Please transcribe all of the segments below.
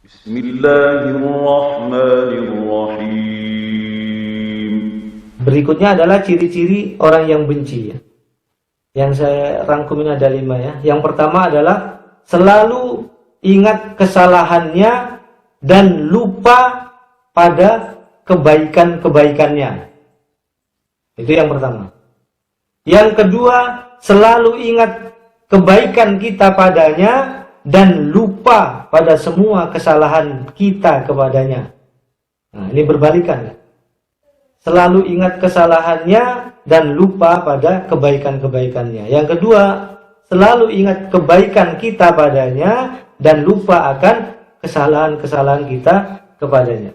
Bismillahirrahmanirrahim. Berikutnya adalah ciri-ciri orang yang benci ya. Yang saya rangkum ini ada 5 ya. Yang pertama adalah selalu ingat kesalahannya dan lupa pada kebaikan-kebaikannya. Itu yang pertama. Yang kedua, selalu ingat kebaikan kita padanya dan lupa pada semua kesalahan kita kepadanya. Nah, ini berbalikan ya. Selalu ingat kesalahannya dan lupa pada kebaikan-kebaikannya. Yang kedua, selalu ingat kebaikan kita padanya dan lupa akan kesalahan-kesalahan kita kepadanya.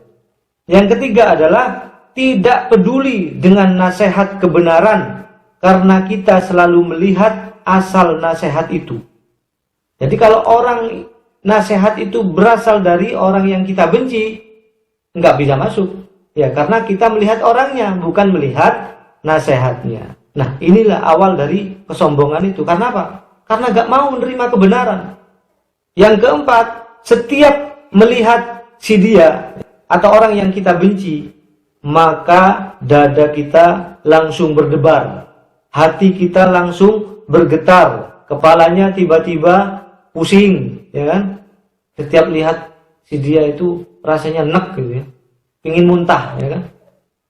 Yang ketiga adalah tidak peduli dengan nasihat kebenaran karena kita selalu melihat asal nasihat itu. Jadi kalau orang nasihat itu berasal dari orang yang kita benci, nggak bisa masuk. Ya, karena kita melihat orangnya, bukan melihat nasihatnya. Nah, inilah awal dari kesombongan itu. Karena apa? Karena gak mau menerima kebenaran. Yang keempat, setiap melihat si dia atau orang yang kita benci, maka dada kita langsung berdebar. Hati kita langsung bergetar. Kepalanya tiba-tiba pusing, ya kan? Setiap lihat si dia itu rasanya enek gitu ya. Ingin muntah, ya kan?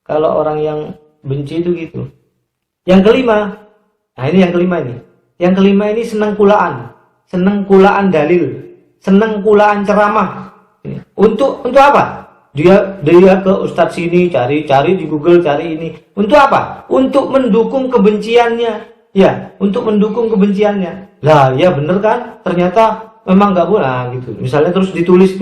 Kalau orang yang benci itu gitu. Yang kelima, nah ini yang kelima ini. Yang kelima ini senang kulaan dalil, senang kulaan ceramah. Untuk apa? Dia ke ustadz sini cari di Google cari ini. Untuk apa? Untuk mendukung kebenciannya. Ya, untuk mendukung kebenciannya. Lah, ya bener kan? Ternyata memang nggak boleh nah, gitu. Misalnya terus ditulis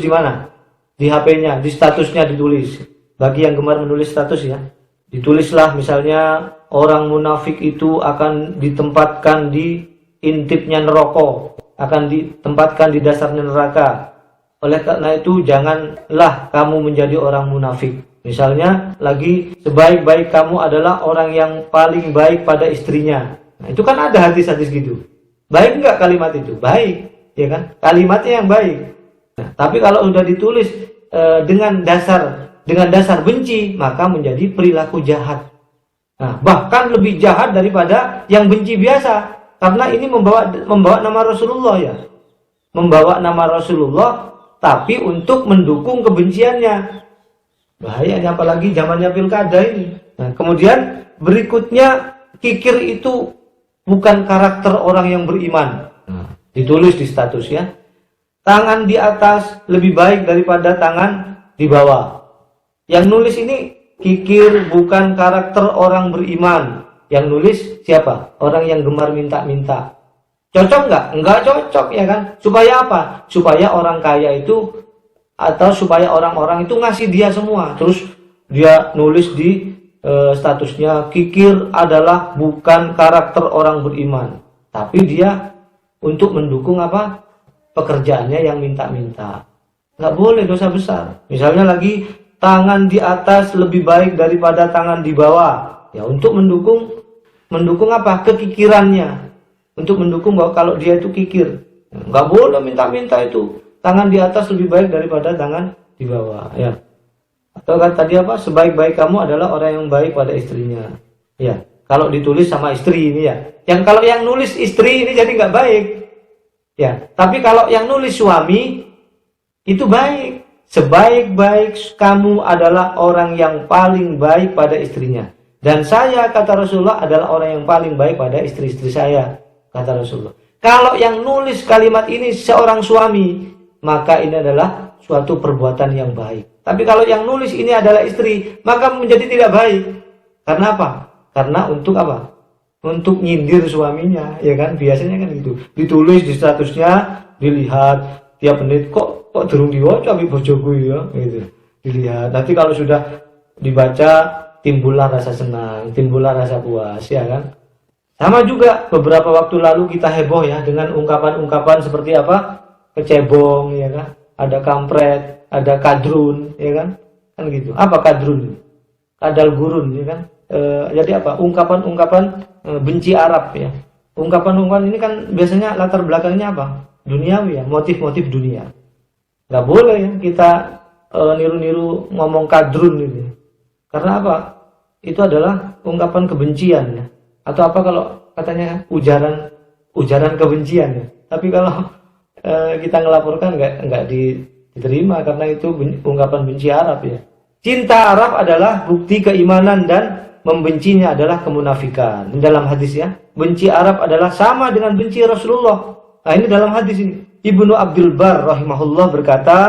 di mana? Di HP-nya, di statusnya ditulis. Bagi yang gemar menulis status ya, ditulislah misalnya orang munafik itu akan ditempatkan di intipnya neraka, akan ditempatkan di dasarnya neraka. Oleh karena itu janganlah kamu menjadi orang munafik. Misalnya lagi sebaik-baik kamu adalah orang yang paling baik pada istrinya. Nah, itu kan ada hadis-hadis gitu. Baik enggak kalimat itu? Baik, ya kan? Kalimatnya yang baik. Nah, tapi kalau sudah ditulis dengan dasar benci, maka menjadi perilaku jahat. Nah, bahkan lebih jahat daripada yang benci biasa, karena ini membawa nama Rasulullah ya, membawa nama Rasulullah, tapi untuk mendukung kebenciannya. Bahayanya apalagi zamannya pilkada ini. Nah, kemudian berikutnya kikir itu bukan karakter orang yang beriman. Nah, ditulis di status ya. Tangan di atas lebih baik daripada tangan di bawah. Yang nulis ini kikir bukan karakter orang beriman. Yang nulis siapa? Orang yang gemar minta-minta. Cocok nggak? Nggak cocok ya kan? Supaya apa? Supaya orang kaya itu atau supaya orang-orang itu ngasih dia semua. Terus dia nulis di statusnya kikir adalah bukan karakter orang beriman. Tapi dia untuk mendukung apa? Pekerjaannya yang minta-minta. Nggak boleh, dosa besar. Misalnya lagi tangan di atas lebih baik daripada tangan di bawah. Ya untuk mendukung apa? Kekikirannya. Untuk mendukung bahwa kalau dia itu kikir. Nggak boleh minta-minta itu. Tangan di atas lebih baik daripada tangan di bawah. Ya. Atau kan tadi apa? Sebaik-baik kamu adalah orang yang baik pada istrinya. Ya. Kalau ditulis sama istri ini ya. Yang kalau yang nulis istri ini jadi nggak baik. Ya, tapi kalau yang nulis suami itu baik. Sebaik-baik kamu adalah orang yang paling baik pada istrinya. Dan saya, kata Rasulullah, adalah orang yang paling baik pada istri-istri saya, kata Rasulullah. Kalau yang nulis kalimat ini seorang suami, maka ini adalah suatu perbuatan yang baik. Tapi kalau yang nulis ini adalah istri, maka menjadi tidak baik. Karena apa? Karena untuk apa? Untuk nyindir suaminya, ya kan? Biasanya kan gitu. Ditulis di statusnya, dilihat tiap menit kok durung diwaca iki bojoku ya, gitu. Dilihat. Nanti kalau sudah dibaca timbullah rasa senang, timbullah rasa puas, ya kan? Sama juga beberapa waktu lalu kita heboh ya dengan ungkapan-ungkapan seperti apa? Kecebong, ya kan? Ada kampret, ada kadrun, ya kan? Kan gitu. Apa kadrun? Kadal gurun, ya kan? Jadi apa? Ungkapan-ungkapan benci Arab ya. Ungkapan-ungkapan ini kan biasanya latar belakangnya apa? Duniawi ya, motif-motif dunia. Nggak boleh ya kita niru-niru ngomong kadrun gitu. Karena apa? Itu adalah ungkapan kebencian ya. Atau apa kalau katanya ujaran kebencian ya. Tapi kalau kita ngelaporkan nggak diterima karena itu ungkapan benci Arab ya. Cinta Arab adalah bukti keimanan dan membencinya adalah kemunafikan. Dalam hadis ya, benci Arab adalah sama dengan benci Rasulullah. Nah ini dalam hadis ini. Ibnu Abdul Bar rahimahullah berkata,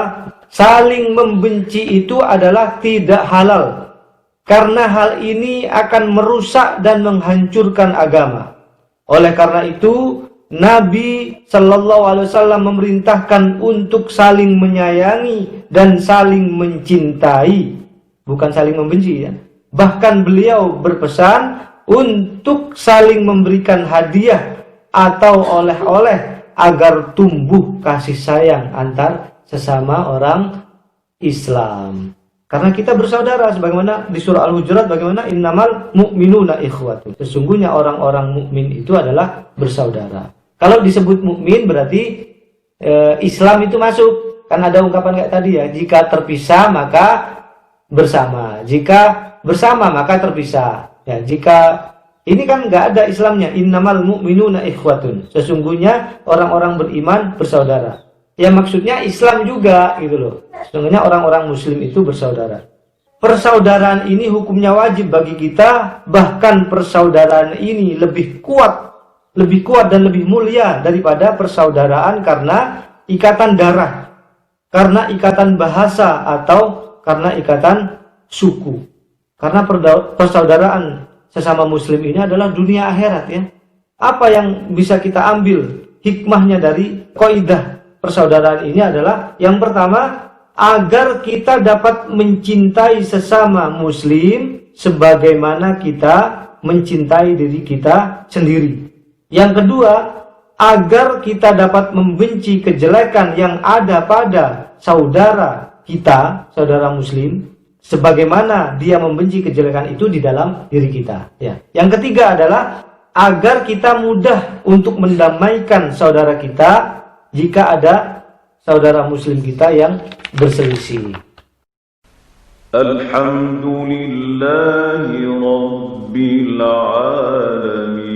saling membenci itu adalah tidak halal. Karena hal ini akan merusak dan menghancurkan agama. Oleh karena itu, Nabi Shallallahu Alaihi Wasallam memerintahkan untuk saling menyayangi dan saling mencintai, bukan saling membenci ya. Bahkan beliau berpesan untuk saling memberikan hadiah atau oleh-oleh agar tumbuh kasih sayang antar sesama orang Islam. Karena kita bersaudara, sebagaimana di surah Al-Hujurat, bagaimana innamal mu'minuna ikhwatun. Sesungguhnya orang-orang mukmin itu adalah bersaudara. Kalau disebut mukmin berarti Islam itu masuk. Kan ada ungkapan kayak tadi ya, jika terpisah maka bersama, jika bersama maka terpisah. Ya, jika ini kan nggak ada Islamnya, innamal mu'minuna ikhwatun. Sesungguhnya orang-orang beriman bersaudara. Ya maksudnya Islam juga gitu loh. Sesungguhnya orang-orang Muslim itu bersaudara. Persaudaraan ini hukumnya wajib bagi kita, bahkan persaudaraan ini lebih kuat dan lebih mulia daripada persaudaraan karena ikatan darah, karena ikatan bahasa, atau karena ikatan suku. Karena persaudaraan sesama muslim ini adalah dunia akhirat ya. Apa yang bisa kita ambil hikmahnya dari kaidah persaudaraan ini adalah yang pertama, agar kita dapat mencintai sesama muslim sebagaimana kita mencintai diri kita sendiri. Yang kedua, agar kita dapat membenci kejelekan yang ada pada saudara kita, saudara muslim, sebagaimana dia membenci kejelekan itu di dalam diri kita. Ya. Yang ketiga adalah agar kita mudah untuk mendamaikan saudara kita jika ada saudara muslim kita yang berselisih. Alhamdulillahi Rabbil Alamin.